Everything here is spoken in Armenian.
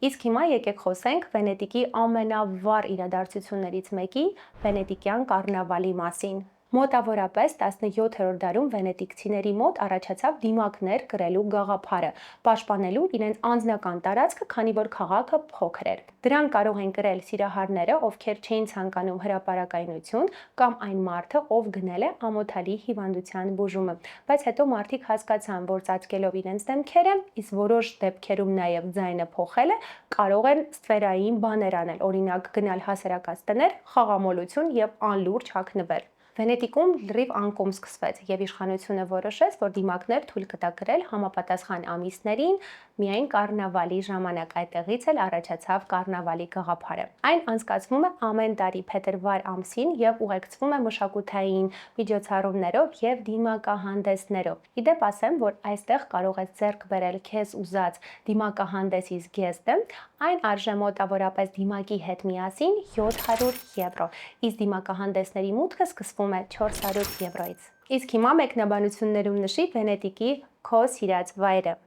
Իսկ հիմա եկեք խոսենք Վենետիկի ամենավառ իրադարձություններից մեկի՝ վենետիկյան կառնավալի մասին։ Մոտավորապես 17-րդ դարում վենետիկցիների մոտ առաջացավ դիմակներ կրելու գաղափարը, պաշտպանելու իրենց անձնական տարածքը, քանի որ քաղաքը փոքր էր։ Դրանք կարող են կրել սիրահարները, ովքեր չէին ցանկանում հրապարակայնություն, կամ այն մարդը, ով գնել է ամոթալի հիվանդության բուժումը։ Բայց հետո մարդիկ հասկացան, որ ծածկելով իրենց դեմքերը, իսկ որոշ դեպքերում նաև ձայնը փոխելը, կարող են ստվերային բաներ անել, օրինակ գնալ հասարակած տներ, խաղամոլություն եւ անլուրջ հագնվել։ Վենետիկում լրիվ անկում սկսվեց, եւ իշխանությունը որոշեց, որ դիմակներ թույլ կտա կրել համապատասխան ամիսներին, միայն կառնավալի ժամանակ։ Այդտեղից էլ առաջացավ կառնավալի գաղափարը։ Այն անցկացվում է ամեն տարի փետրվար ամսին եւ ուղեկցվում է մշակութային միջոցառումներով եւ դիմակահանդեսներով։ Իդեպ ասեմ, որ այստեղ կարող ես ձեռք բերել քեզ ուզած դիմակահանդեսի զգեստը, այն արժե մոտավորապես դիմակի հետ միասին 700 եվրո, իսկ դիմակահանդեսների մուտքը սկսվում է 400 եվրոից։ Իսկ հիմա մեկնաբանություններում նշի Վենետիկի քո սիրած վայրը։